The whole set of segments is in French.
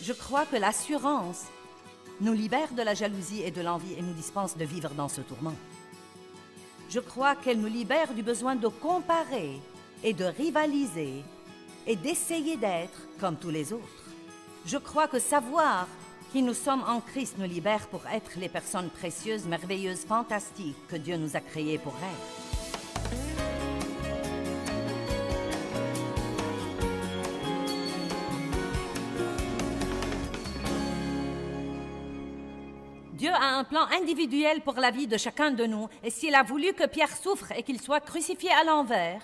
Je crois que l'assurance nous libère de la jalousie et de l'envie et nous dispense de vivre dans ce tourment. Je crois qu'elle nous libère du besoin de comparer et de rivaliser et d'essayer d'être comme tous les autres. Je crois que savoir qui nous sommes en Christ nous libère pour être les personnes précieuses, merveilleuses, fantastiques que Dieu nous a créées pour être. Dieu a un plan individuel pour la vie de chacun de nous, et s'il a voulu que Pierre souffre et qu'il soit crucifié à l'envers,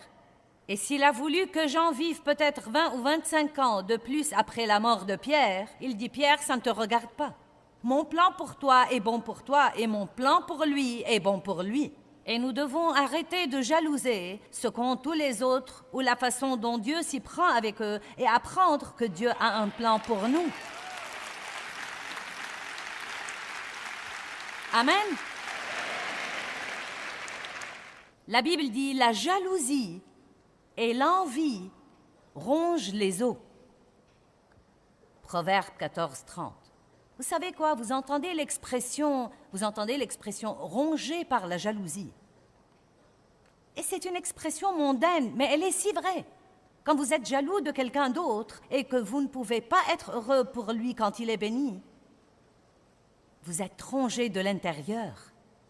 et s'il a voulu que Jean vive peut-être 20 ou 25 ans de plus après la mort de Pierre, il dit « Pierre, ça ne te regarde pas. Mon plan pour toi est bon pour toi, et mon plan pour lui est bon pour lui. » Et nous devons arrêter de jalouser ce qu'ont tous les autres ou la façon dont Dieu s'y prend avec eux et apprendre que Dieu a un plan pour nous. Amen. La Bible dit « La jalousie et l'envie rongent les os. » Proverbe 14, 30. Vous savez quoi? Vous entendez l'expression « ronger par la jalousie ». Et c'est une expression mondaine, mais elle est si vraie. Quand vous êtes jaloux de quelqu'un d'autre et que vous ne pouvez pas être heureux pour lui quand il est béni, vous êtes rongé de l'intérieur.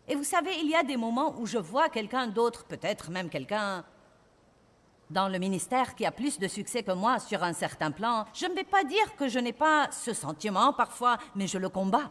Et vous savez, il y a des moments où je vois quelqu'un d'autre, peut-être même quelqu'un dans le ministère qui a plus de succès que moi sur un certain plan. Je ne vais pas dire que je n'ai pas ce sentiment parfois, mais je le combats.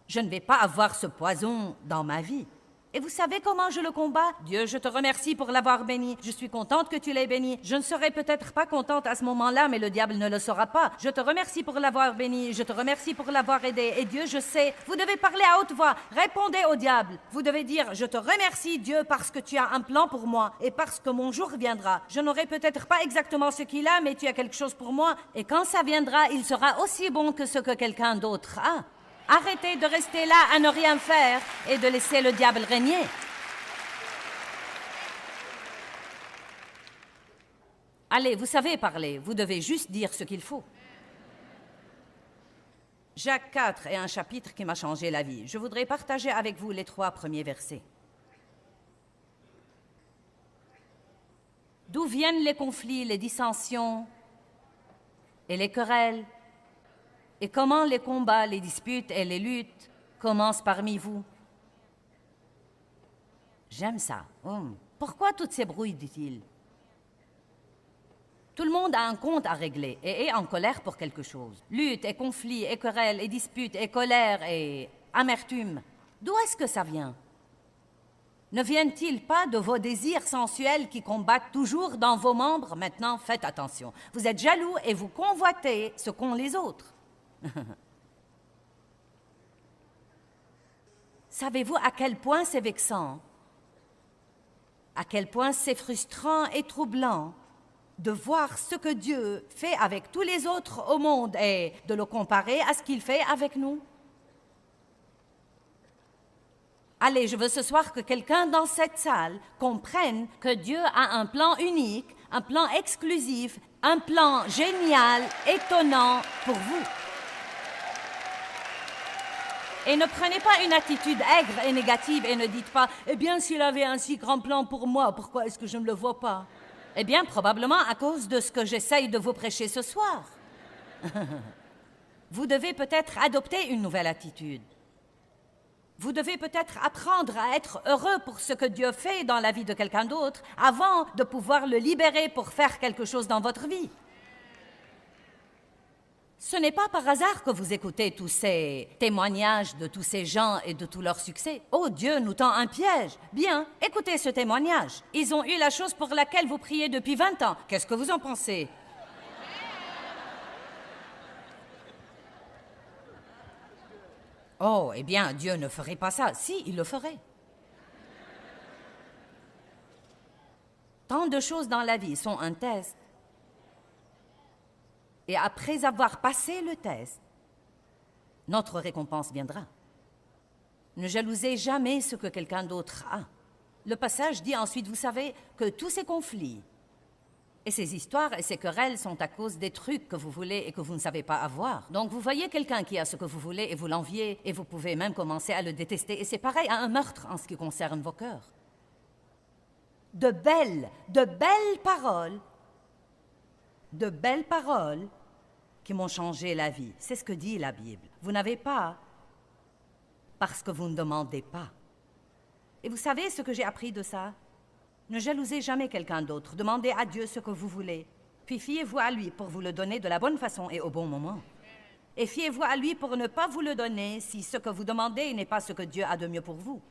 Je ne vais pas avoir ce poison dans ma vie. Et vous savez comment je le combats? Dieu, je te remercie pour l'avoir béni. Je suis contente que tu l'aies béni. Je ne serai peut-être pas contente à ce moment-là, mais le diable ne le saura pas. Je te remercie pour l'avoir béni. Je te remercie pour l'avoir aidé. Et Dieu, je sais, vous devez parler à haute voix. Répondez au diable. Vous devez dire, je te remercie Dieu parce que tu as un plan pour moi et parce que mon jour viendra. Je n'aurai peut-être pas exactement ce qu'il a, mais tu as quelque chose pour moi. Et quand ça viendra, il sera aussi bon que ce que quelqu'un d'autre a. Arrêtez de rester là à ne rien faire et de laisser le diable régner. Allez, vous savez parler, vous devez juste dire ce qu'il faut. Jacques 4 est un chapitre qui m'a changé la vie. Je voudrais partager avec vous les 3 premiers versets. D'où viennent les conflits, les dissensions et les querelles? Et comment les combats, les disputes et les luttes commencent parmi vous? J'aime ça. Pourquoi toutes ces brouilles, dit-il? Tout le monde a un compte à régler et est en colère pour quelque chose. Luttes et conflits et querelles et disputes et colère et amertume. D'où est-ce que ça vient? Ne viennent-ils pas de vos désirs sensuels qui combattent toujours dans vos membres? Maintenant, faites attention. Vous êtes jaloux et vous convoitez ce qu'ont les autres. Savez-vous à quel point c'est vexant, à quel point c'est frustrant et troublant de voir ce que Dieu fait avec tous les autres au monde et de le comparer à ce qu'il fait avec nous? Allez, je veux ce soir que quelqu'un dans cette salle comprenne que Dieu a un plan unique, un plan exclusif, un plan génial, étonnant pour vous. Et ne prenez pas une attitude aigre et négative et ne dites pas « Eh bien, s'il avait un si grand plan pour moi, pourquoi est-ce que je ne le vois pas ?» Eh bien, probablement à cause de ce que j'essaye de vous prêcher ce soir. Vous devez peut-être adopter une nouvelle attitude. Vous devez peut-être apprendre à être heureux pour ce que Dieu fait dans la vie de quelqu'un d'autre avant de pouvoir le libérer pour faire quelque chose dans votre vie. Ce n'est pas par hasard que vous écoutez tous ces témoignages de tous ces gens et de tout leur succès. Oh, Dieu nous tend un piège. Bien, écoutez ce témoignage. Ils ont eu la chose pour laquelle vous priez depuis 20 ans. Qu'est-ce que vous en pensez? Oh, eh bien, Dieu ne ferait pas ça. Si, il le ferait. Tant de choses dans la vie sont un test. Et après avoir passé le test, notre récompense viendra. Ne jalousez jamais ce que quelqu'un d'autre a. Le passage dit ensuite, vous savez, que tous ces conflits Et ces histoires et ces querelles sont à cause des trucs que vous voulez et que vous ne savez pas avoir. Donc vous voyez quelqu'un qui a ce que vous voulez et vous l'enviez, et vous pouvez même commencer à le détester. Et c'est pareil à un meurtre en ce qui concerne vos cœurs. De belles paroles qui m'ont changé la vie. C'est ce que dit la Bible. Vous n'avez pas parce que vous ne demandez pas. Et vous savez ce que j'ai appris de ça? Ne jalousez jamais quelqu'un d'autre. Demandez à Dieu ce que vous voulez. Puis fiez-vous à lui pour vous le donner de la bonne façon et au bon moment. Et fiez-vous à lui pour ne pas vous le donner si ce que vous demandez n'est pas ce que Dieu a de mieux pour vous.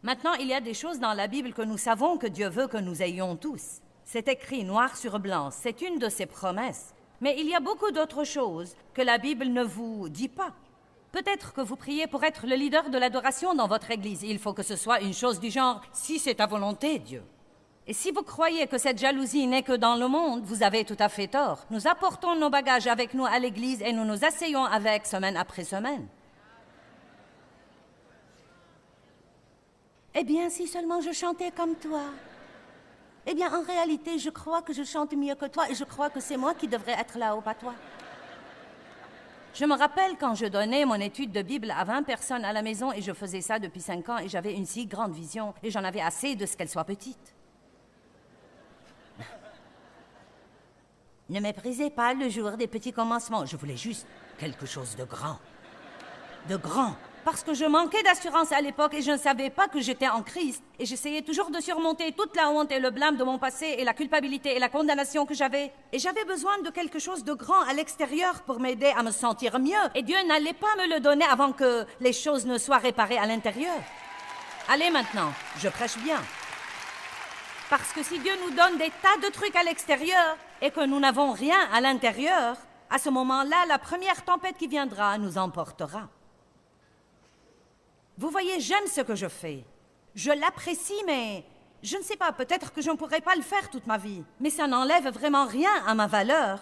Maintenant, il y a des choses dans la Bible que nous savons que Dieu veut que nous ayons tous. C'est écrit noir sur blanc. C'est une de ses promesses. Mais il y a beaucoup d'autres choses que la Bible ne vous dit pas. Peut-être que vous priez pour être le leader de l'adoration dans votre église. Il faut que ce soit une chose du genre « si c'est ta volonté, Dieu ». Et si vous croyez que cette jalousie n'est que dans le monde, vous avez tout à fait tort. Nous apportons nos bagages avec nous à l'église et nous nous asseyons avec semaine après semaine. Eh bien, si seulement je chantais comme toi. Eh bien, en réalité, je crois que je chante mieux que toi et je crois que c'est moi qui devrais être là-haut, pas toi. Je me rappelle quand je donnais mon étude de Bible à 20 personnes à la maison et je faisais ça depuis 5 ans et j'avais une si grande vision et j'en avais assez de ce qu'elle soit petite. Ne méprisez pas le jour des petits commencements. Je voulais juste quelque chose de grand. De grand. Parce que je manquais d'assurance à l'époque et je ne savais pas que j'étais en Christ. Et j'essayais toujours de surmonter toute la honte et le blâme de mon passé et la culpabilité et la condamnation que j'avais. Et j'avais besoin de quelque chose de grand à l'extérieur pour m'aider à me sentir mieux. Et Dieu n'allait pas me le donner avant que les choses ne soient réparées à l'intérieur. Allez maintenant, je prêche bien. Parce que si Dieu nous donne des tas de trucs à l'extérieur et que nous n'avons rien à l'intérieur, à ce moment-là, la première tempête qui viendra nous emportera. Vous voyez, j'aime ce que je fais. Je l'apprécie, mais je ne sais pas, peut-être que je ne pourrai pas le faire toute ma vie. Mais ça n'enlève vraiment rien à ma valeur,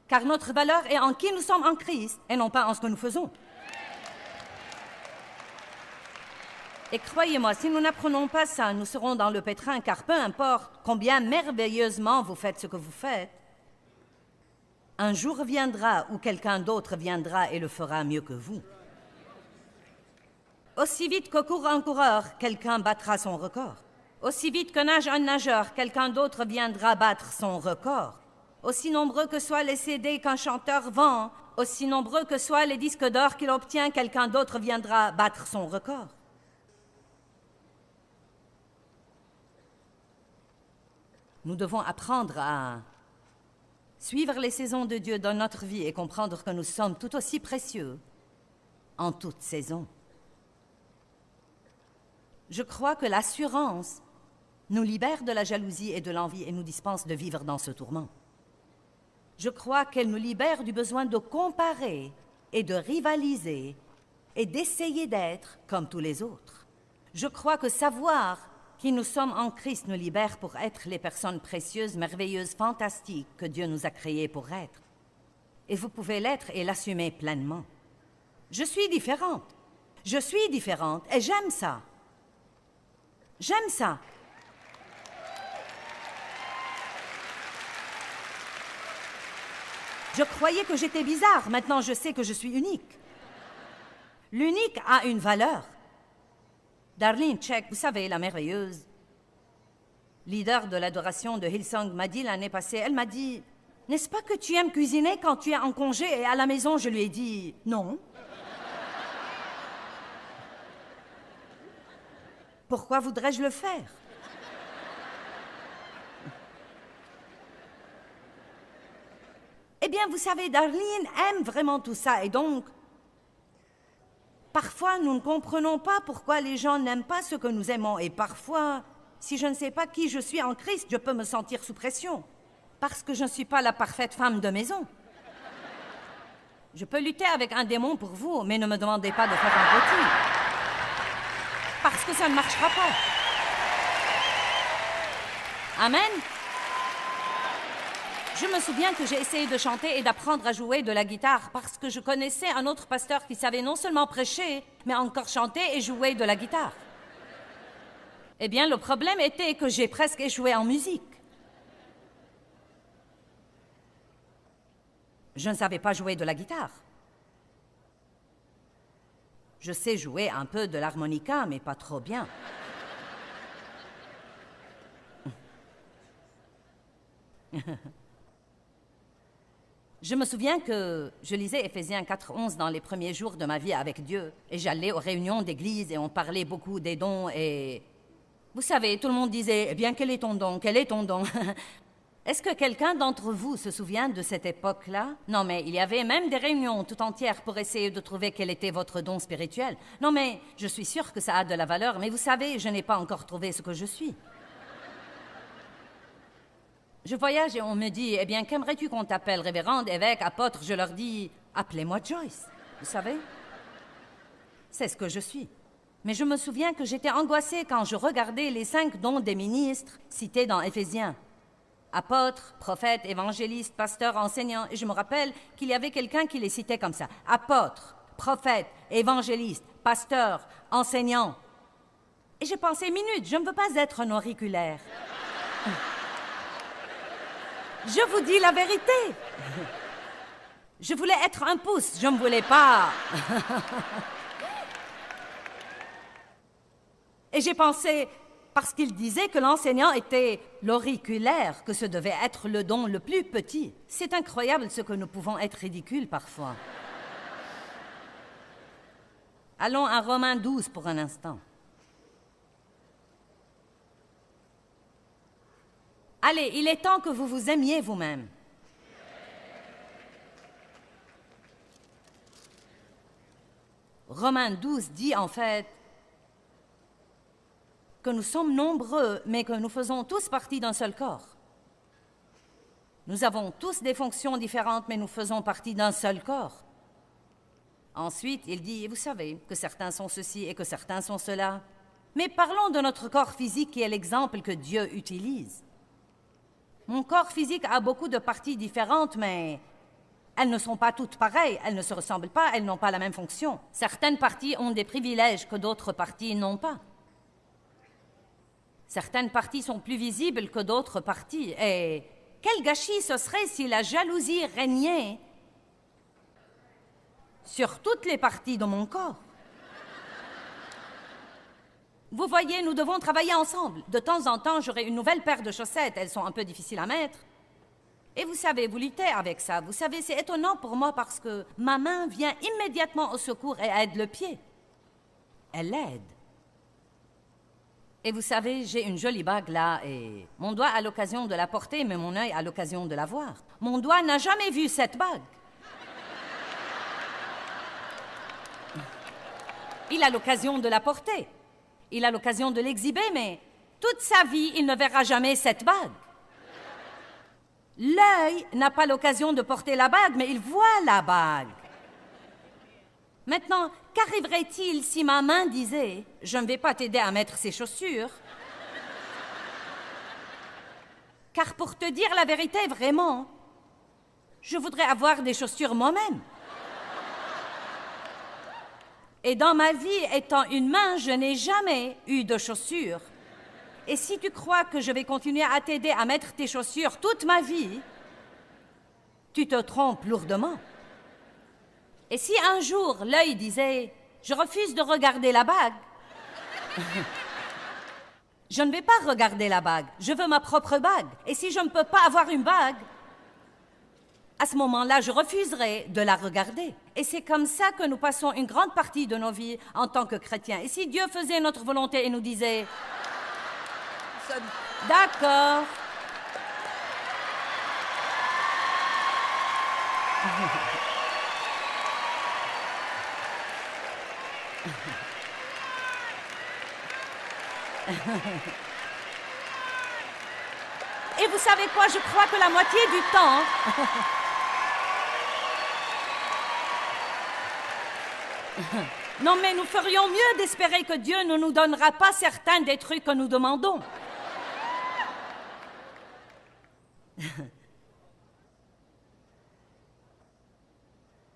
car notre valeur est en qui nous sommes en Christ et non pas en ce que nous faisons. Et croyez-moi, si nous n'apprenons pas ça, nous serons dans le pétrin, car peu importe combien merveilleusement vous faites ce que vous faites, un jour viendra où quelqu'un d'autre viendra et le fera mieux que vous. Aussi vite que court un coureur, quelqu'un battra son record. Aussi vite que nage un nageur, quelqu'un d'autre viendra battre son record. Aussi nombreux que soient les CD qu'un chanteur vend, aussi nombreux que soient les disques d'or qu'il obtient, quelqu'un d'autre viendra battre son record. Nous devons apprendre à suivre les saisons de Dieu dans notre vie et comprendre que nous sommes tout aussi précieux en toute saison. Je crois que l'assurance nous libère de la jalousie et de l'envie et nous dispense de vivre dans ce tourment. Je crois qu'elle nous libère du besoin de comparer et de rivaliser et d'essayer d'être comme tous les autres. Je crois que savoir qui nous sommes en Christ nous libère pour être les personnes précieuses, merveilleuses, fantastiques que Dieu nous a créées pour être. Et vous pouvez l'être et l'assumer pleinement. Je suis différente. Je suis différente et j'aime ça. J'aime ça. Je croyais que j'étais bizarre. Maintenant, je sais que je suis unique. L'unique a une valeur. Darlene Zschech, vous savez, la merveilleuse leader de l'adoration de Hillsong, m'a dit l'année passée, elle m'a dit, « N'est-ce pas que tu aimes cuisiner quand tu es en congé et à la maison? » Je lui ai dit, « Non. » Pourquoi voudrais-je le faire? Eh bien, vous savez, Darlene aime vraiment tout ça et donc, parfois, nous ne comprenons pas pourquoi les gens n'aiment pas ce que nous aimons et parfois, si je ne sais pas qui je suis en Christ, je peux me sentir sous pression parce que je ne suis pas la parfaite femme de maison. Je peux lutter avec un démon pour vous, mais ne me demandez pas de faire un rôti. Parce que ça ne marchera pas. Amen. Je me souviens que j'ai essayé de chanter et d'apprendre à jouer de la guitare parce que je connaissais un autre pasteur qui savait non seulement prêcher, mais encore chanter et jouer de la guitare. Eh bien, le problème était que j'ai presque échoué en musique. Je ne savais pas jouer de la guitare. Je sais jouer un peu de l'harmonica, mais pas trop bien. Je me souviens que je lisais Éphésiens 4:11 dans les premiers jours de ma vie avec Dieu. Et j'allais aux réunions d'église et on parlait beaucoup des dons et... Vous savez, tout le monde disait, eh bien, quel est ton don? Quel est ton don? Est-ce que quelqu'un d'entre vous se souvient de cette époque-là? Non, mais il y avait même des réunions tout entières pour essayer de trouver quel était votre don spirituel. Non, mais je suis sûre que ça a de la valeur, mais vous savez, je n'ai pas encore trouvé ce que je suis. Je voyage et on me dit, eh bien, qu'aimerais-tu qu'on t'appelle, révérende, évêque, apôtre? Je leur dis, appelez-moi Joyce. Vous savez? C'est ce que je suis. Mais je me souviens que j'étais angoissée quand je regardais les 5 dons des ministres cités dans Éphésiens. Apôtre, prophète, évangéliste, pasteur, enseignant. Et je me rappelle qu'il y avait quelqu'un qui les citait comme ça. Apôtre, prophète, évangéliste, pasteur, enseignant. Et j'ai pensé, minute, je ne veux pas être un auriculaire. Je vous dis la vérité. Je voulais être un pouce, je ne voulais pas. Et j'ai pensé, parce qu'il disait que l'enseignant était l'auriculaire, que ce devait être le don le plus petit. C'est incroyable ce que nous pouvons être ridicules parfois. Allons à Romains 12 pour un instant. Allez, il est temps que vous vous aimiez vous-même. Romains 12 dit en fait que nous sommes nombreux, mais que nous faisons tous partie d'un seul corps. Nous avons tous des fonctions différentes, mais nous faisons partie d'un seul corps. Ensuite, il dit, vous savez, que certains sont ceci et que certains sont cela. Mais parlons de notre corps physique qui est l'exemple que Dieu utilise. Mon corps physique a beaucoup de parties différentes, mais elles ne sont pas toutes pareilles, elles ne se ressemblent pas, elles n'ont pas la même fonction. Certaines parties ont des privilèges que d'autres parties n'ont pas. Certaines parties sont plus visibles que d'autres parties. Et quel gâchis ce serait si la jalousie régnait sur toutes les parties de mon corps. Vous voyez, nous devons travailler ensemble. De temps en temps, j'aurai une nouvelle paire de chaussettes. Elles sont un peu difficiles à mettre. Et vous savez, vous luttez avec ça. Vous savez, c'est étonnant pour moi parce que ma main vient immédiatement au secours et aide le pied. Elle l'aide. Et vous savez, j'ai une jolie bague là et mon doigt a l'occasion de la porter, mais mon œil a l'occasion de la voir. Mon doigt n'a jamais vu cette bague. Il a l'occasion de la porter. Il a l'occasion de l'exhiber, mais toute sa vie, il ne verra jamais cette bague. L'œil n'a pas l'occasion de porter la bague, mais il voit la bague. Maintenant, qu'arriverait-il si ma main disait « Je ne vais pas t'aider à mettre ces chaussures » car pour te dire la vérité, vraiment, je voudrais avoir des chaussures moi-même. Et dans ma vie, étant une main, je n'ai jamais eu de chaussures. Et si tu crois que je vais continuer à t'aider à mettre tes chaussures toute ma vie, tu te trompes lourdement. Et si un jour, l'œil disait « Je refuse de regarder la bague », je ne vais pas regarder la bague, je veux ma propre bague. Et si je ne peux pas avoir une bague, à ce moment-là, je refuserai de la regarder. Et c'est comme ça que nous passons une grande partie de nos vies en tant que chrétiens. Et si Dieu faisait notre volonté et nous disait « D'accord ». Et vous savez quoi? Je crois que la moitié du temps... Non, mais nous ferions mieux d'espérer que Dieu ne nous donnera pas certains des trucs que nous demandons.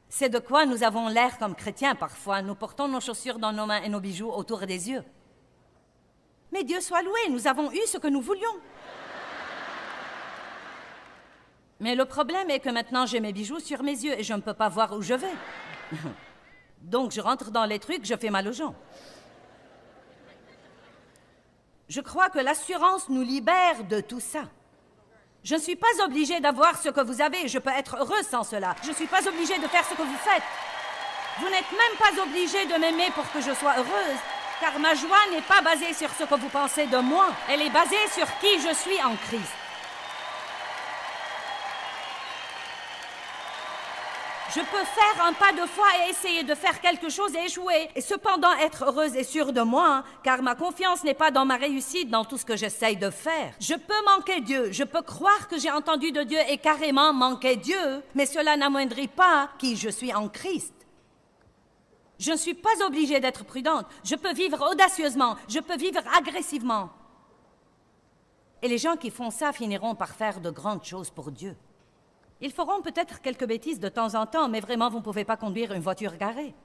C'est de quoi nous avons l'air comme chrétiens parfois. Nous portons nos chaussures dans nos mains et nos bijoux autour des yeux. Mais Dieu soit loué, nous avons eu ce que nous voulions. Mais le problème est que maintenant j'ai mes bijoux sur mes yeux et je ne peux pas voir où je vais. Donc je rentre dans les trucs, je fais mal aux gens. Je crois que l'assurance nous libère de tout ça. Je ne suis pas obligée d'avoir ce que vous avez, je peux être heureuse sans cela. Je ne suis pas obligée de faire ce que vous faites. Vous n'êtes même pas obligé de m'aimer pour que je sois heureuse, car ma joie n'est pas basée sur ce que vous pensez de moi. Elle est basée sur qui je suis en Christ. Je peux faire un pas de foi et essayer de faire quelque chose et échouer, et cependant être heureuse et sûre de moi, car ma confiance n'est pas dans ma réussite, dans tout ce que j'essaye de faire. Je peux manquer Dieu, je peux croire que j'ai entendu de Dieu et carrément manquer Dieu, mais cela n'amoindrit pas qui je suis en Christ. Je ne suis pas obligée d'être prudente, je peux vivre audacieusement, je peux vivre agressivement. Et les gens qui font ça finiront par faire de grandes choses pour Dieu. Ils feront peut-être quelques bêtises de temps en temps, mais vraiment, vous ne pouvez pas conduire une voiture garée.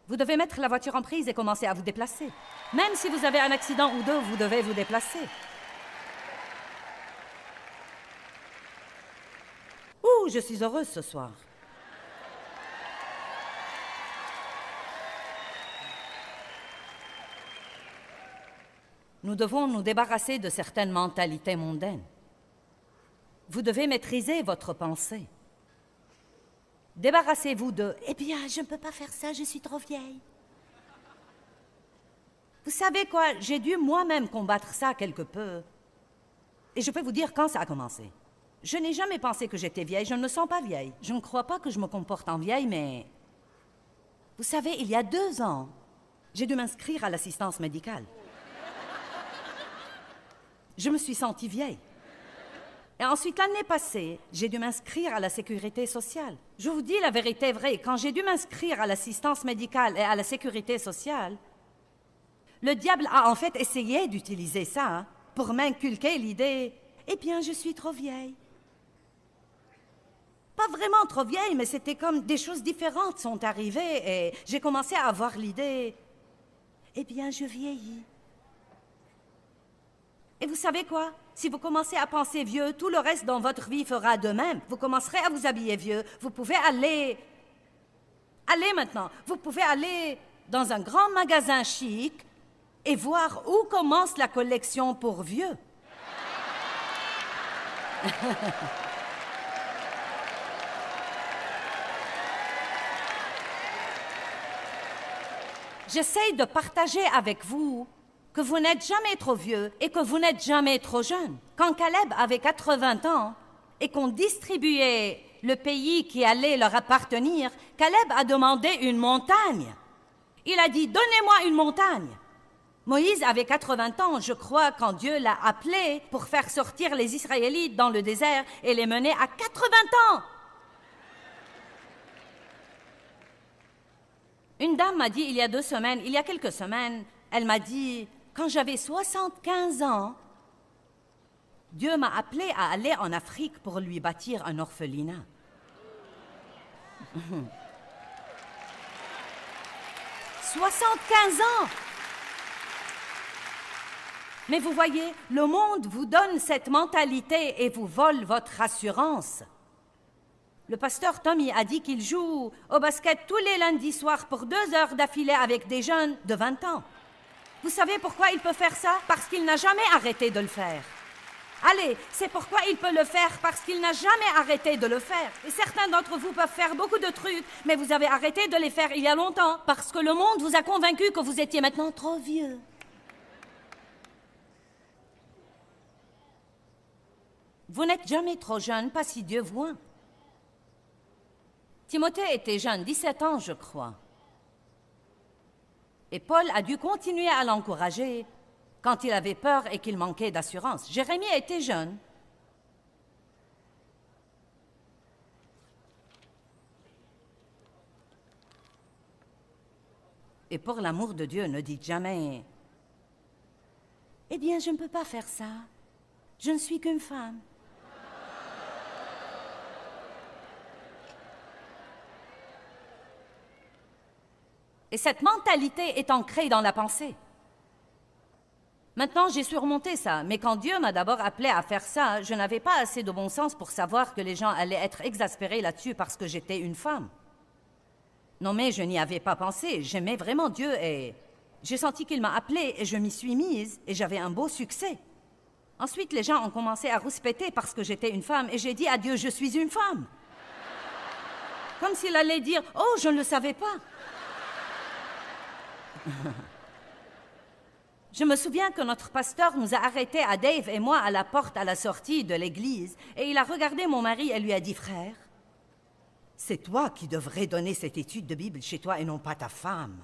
Vous devez mettre la voiture en prise et commencer à vous déplacer. Même si vous avez un accident ou deux, vous devez vous déplacer. Ouh, je suis heureuse ce soir. Nous devons nous débarrasser de certaines mentalités mondaines. Vous devez maîtriser votre pensée. Débarrassez-vous de « Eh bien, je ne peux pas faire ça, je suis trop vieille. » Vous savez quoi? J'ai dû moi-même combattre ça quelque peu. Et je peux vous dire quand ça a commencé. Je n'ai jamais pensé que j'étais vieille, je ne me sens pas vieille. Je ne crois pas que je me comporte en vieille, mais... Vous savez, il y a 2 ans, j'ai dû m'inscrire à l'assistance médicale. Je me suis sentie vieille. Et ensuite, l'année passée, j'ai dû m'inscrire à la sécurité sociale. Je vous dis la vérité vraie, quand j'ai dû m'inscrire à l'assistance médicale et à la sécurité sociale, le diable a en fait essayé d'utiliser ça pour m'inculquer l'idée « Eh bien, je suis trop vieille. » Pas vraiment trop vieille, mais c'était comme des choses différentes sont arrivées et j'ai commencé à avoir l'idée « Eh bien, je vieillis. » Et vous savez quoi? Si vous commencez à penser vieux, tout le reste dans votre vie fera de même. Vous commencerez à vous habiller vieux. Vous pouvez aller... Allez maintenant. Vous pouvez aller dans un grand magasin chic et voir où commence la collection pour vieux. J'essaye de partager avec vous que vous n'êtes jamais trop vieux et que vous n'êtes jamais trop jeune. Quand Caleb avait 80 ans et qu'on distribuait le pays qui allait leur appartenir, Caleb a demandé une montagne. Il a dit « Donnez-moi une montagne ». Moïse avait 80 ans, je crois, quand Dieu l'a appelé pour faire sortir les Israélites dans le désert et les mener à 80 ans. Une dame m'a dit il y a quelques semaines, elle m'a dit « Quand j'avais 75 ans, Dieu m'a appelé à aller en Afrique pour lui bâtir un orphelinat. » 75 ans! Mais vous voyez, le monde vous donne cette mentalité et vous vole votre assurance. Le pasteur Tommy a dit qu'il joue au basket tous les lundis soirs pour 2 heures d'affilée avec des jeunes de 20 ans. Vous savez pourquoi il peut faire ça? Parce qu'il n'a jamais arrêté de le faire. Allez, c'est pourquoi il peut le faire, parce qu'il n'a jamais arrêté de le faire. Et certains d'entre vous peuvent faire beaucoup de trucs, mais vous avez arrêté de les faire il y a longtemps, parce que le monde vous a convaincu que vous étiez maintenant trop vieux. Vous n'êtes jamais trop jeune, pas si Dieu voit. Timothée était jeune, 17 ans, je crois. Et Paul a dû continuer à l'encourager quand il avait peur et qu'il manquait d'assurance. Jérémie était jeune. Et pour l'amour de Dieu, ne dites jamais « Eh bien, je ne peux pas faire ça. Je ne suis qu'une femme. » Et cette mentalité est ancrée dans la pensée. Maintenant, j'ai surmonté ça, mais quand Dieu m'a d'abord appelé à faire ça, je n'avais pas assez de bon sens pour savoir que les gens allaient être exaspérés là-dessus parce que j'étais une femme. Non, mais je n'y avais pas pensé. J'aimais vraiment Dieu et j'ai senti qu'il m'a appelée et je m'y suis mise et j'avais un beau succès. Ensuite, les gens ont commencé à rouspéter parce que j'étais une femme et j'ai dit à Dieu, je suis une femme. Comme s'il allait dire, oh, je ne le savais pas. Je me souviens que notre pasteur nous a arrêtés à Dave et moi à la porte à la sortie de l'église et il a regardé mon mari et lui a dit, frère, c'est toi qui devrais donner cette étude de Bible chez toi et non pas ta femme.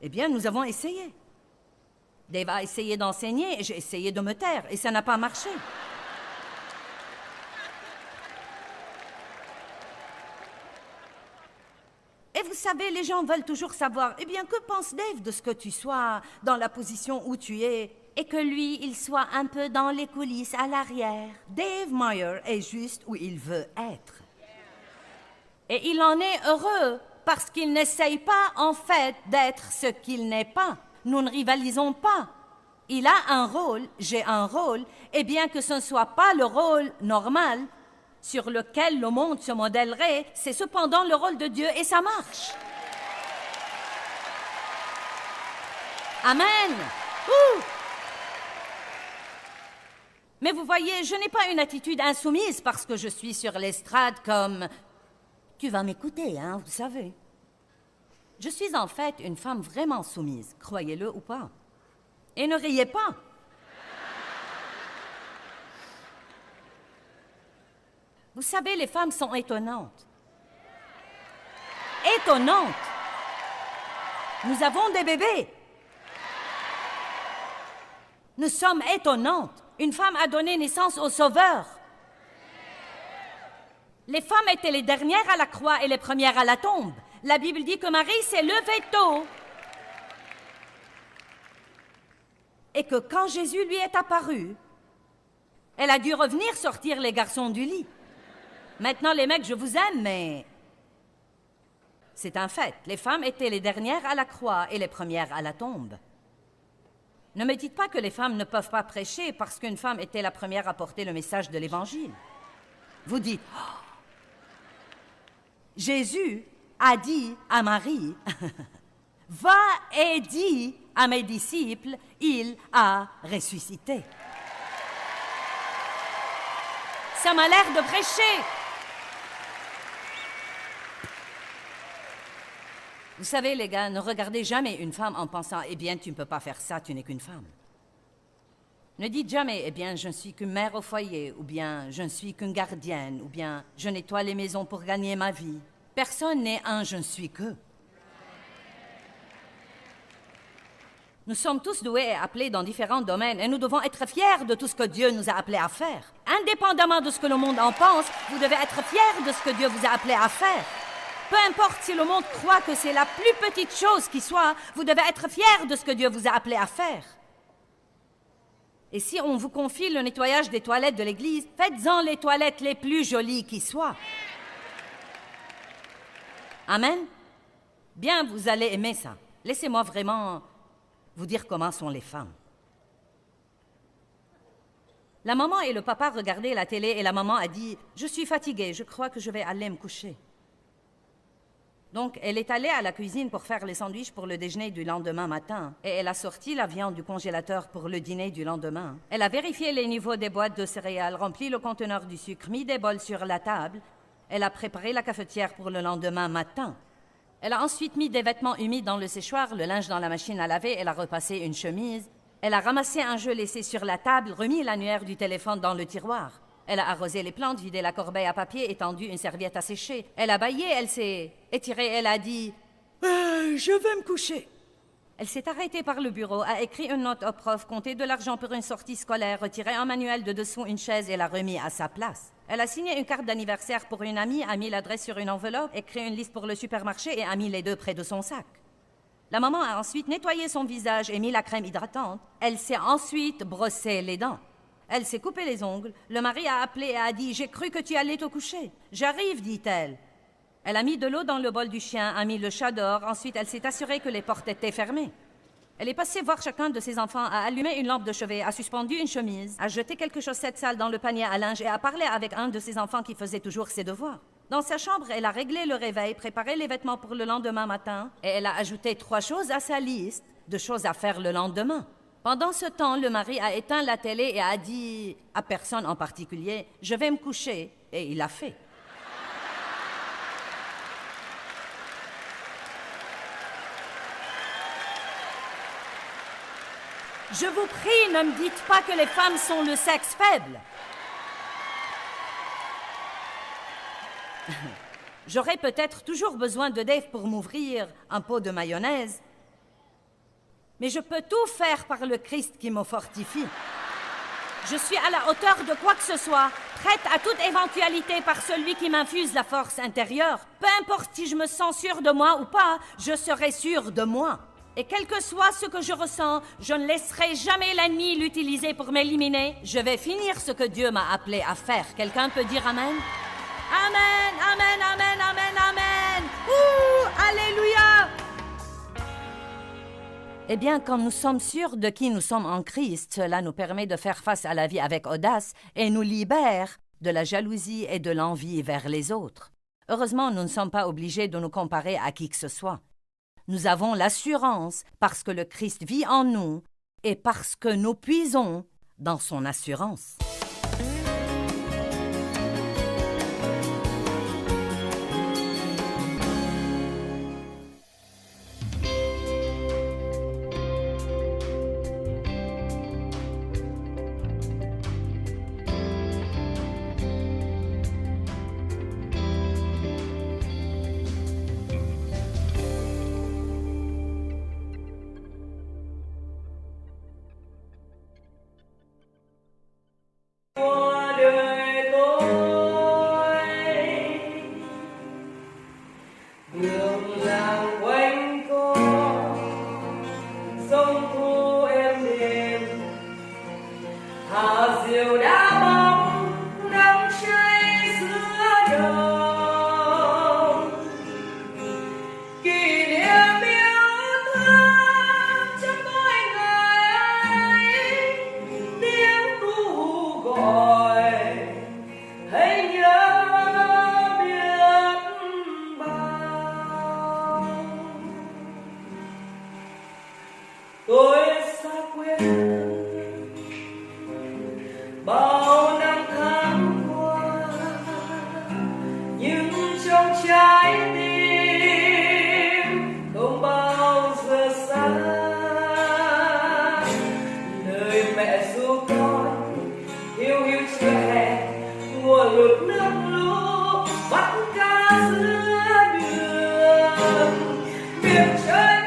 Eh bien, nous avons essayé. Dave a essayé d'enseigner et j'ai essayé de me taire et ça n'a pas marché. Et vous savez, les gens veulent toujours savoir, eh bien, que pense Dave de ce que tu sois dans la position où tu es et que lui, il soit un peu dans les coulisses, à l'arrière. Dave Meyer est juste où il veut être. Et il en est heureux parce qu'il n'essaye pas, en fait, d'être ce qu'il n'est pas. Nous ne rivalisons pas. Il a un rôle, j'ai un rôle, et bien que ce ne soit pas le rôle normal, sur lequel le monde se modèlerait, c'est cependant le rôle de Dieu et ça marche. Amen. Ouh. Mais vous voyez, je n'ai pas une attitude insoumise parce que je suis sur l'estrade comme « Tu vas m'écouter, hein, vous savez. » Je suis en fait une femme vraiment soumise, croyez-le ou pas. Et ne riez pas. Vous savez, les femmes sont étonnantes. Étonnantes. Nous avons des bébés. Nous sommes étonnantes. Une femme a donné naissance au Sauveur. Les femmes étaient les dernières à la croix et les premières à la tombe. La Bible dit que Marie s'est levée tôt. Et que quand Jésus lui est apparu, elle a dû revenir sortir les garçons du lit. Maintenant, les mecs, je vous aime, mais c'est un fait. Les femmes étaient les dernières à la croix et les premières à la tombe. Ne me dites pas que les femmes ne peuvent pas prêcher parce qu'une femme était la première à porter le message de l'Évangile. Vous dites, oh, Jésus a dit à Marie, « Va et dis à mes disciples, il a ressuscité. » Ça m'a l'air de prêcher. Vous savez, les gars, ne regardez jamais une femme en pensant « Eh bien, tu ne peux pas faire ça, tu n'es qu'une femme. » Ne dites jamais « Eh bien, je ne suis qu'une mère au foyer » ou bien « Je ne suis qu'une gardienne » ou bien « Je nettoie les maisons pour gagner ma vie. » Personne n'est un « je ne suis que ». Nous sommes tous doués et appelés dans différents domaines et nous devons être fiers de tout ce que Dieu nous a appelés à faire. Indépendamment de ce que le monde en pense, vous devez être fiers de ce que Dieu vous a appelé à faire. Peu importe si le monde croit que c'est la plus petite chose qui soit, vous devez être fiers de ce que Dieu vous a appelé à faire. Et si on vous confie le nettoyage des toilettes de l'église, faites-en les toilettes les plus jolies qui soient. Amen? Bien, vous allez aimer ça. Laissez-moi vraiment vous dire comment sont les femmes. La maman et le papa regardaient la télé et la maman a dit « Je suis fatiguée, je crois que je vais aller me coucher. » Donc, elle est allée à la cuisine pour faire les sandwichs pour le déjeuner du lendemain matin. Et elle a sorti la viande du congélateur pour le dîner du lendemain. Elle a vérifié les niveaux des boîtes de céréales, rempli le conteneur du sucre, mis des bols sur la table. Elle a préparé la cafetière pour le lendemain matin. Elle a ensuite mis des vêtements humides dans le séchoir, le linge dans la machine à laver. Elle a repassé une chemise. Elle a ramassé un jeu laissé sur la table, remis l'annuaire du téléphone dans le tiroir. Elle a arrosé les plantes, vidé la corbeille à papier, étendu une serviette à sécher. Elle a bâillé, elle s'est étirée, elle a dit « Je vais me coucher ». Elle s'est arrêtée par le bureau, a écrit une note au prof, compté de l'argent pour une sortie scolaire, retiré un manuel de dessous une chaise et l'a remis à sa place. Elle a signé une carte d'anniversaire pour une amie, a mis l'adresse sur une enveloppe, écrit une liste pour le supermarché et a mis les deux près de son sac. La maman a ensuite nettoyé son visage et mis la crème hydratante. Elle s'est ensuite brossé les dents. Elle s'est coupé les ongles. Le mari a appelé et a dit « J'ai cru que tu allais te coucher. »« J'arrive, dit-elle. » Elle a mis de l'eau dans le bol du chien, a mis le chat dehors, ensuite elle s'est assurée que les portes étaient fermées. Elle est passée voir chacun de ses enfants, a allumé une lampe de chevet, a suspendu une chemise, a jeté quelques chaussettes sales dans le panier à linge et a parlé avec un de ses enfants qui faisait toujours ses devoirs. Dans sa chambre, elle a réglé le réveil, préparé les vêtements pour le lendemain matin et elle a ajouté 3 choses à sa liste de choses à faire le lendemain. Pendant ce temps, le mari a éteint la télé et a dit à personne en particulier « Je vais me coucher » et il l'a fait. Je vous prie, ne me dites pas que les femmes sont le sexe faible. J'aurai peut-être toujours besoin de Dave pour m'ouvrir un pot de mayonnaise, mais je peux tout faire par le Christ qui me fortifie. Je suis à la hauteur de quoi que ce soit, prête à toute éventualité par celui qui m'infuse la force intérieure. Peu importe si je me sens sûre de moi ou pas, je serai sûre de moi. Et quel que soit ce que je ressens, je ne laisserai jamais l'ennemi l'utiliser pour m'éliminer. Je vais finir ce que Dieu m'a appelé à faire. Quelqu'un peut dire Amen? Amen, Amen, Amen, Amen, Amen. Ouh, Alléluia! Eh bien, quand nous sommes sûrs de qui nous sommes en Christ, cela nous permet de faire face à la vie avec audace et nous libère de la jalousie et de l'envie vers les autres. Heureusement, nous ne sommes pas obligés de nous comparer à qui que ce soit. Nous avons l'assurance parce que le Christ vit en nous et parce que nous puisons dans son assurance. Biển trời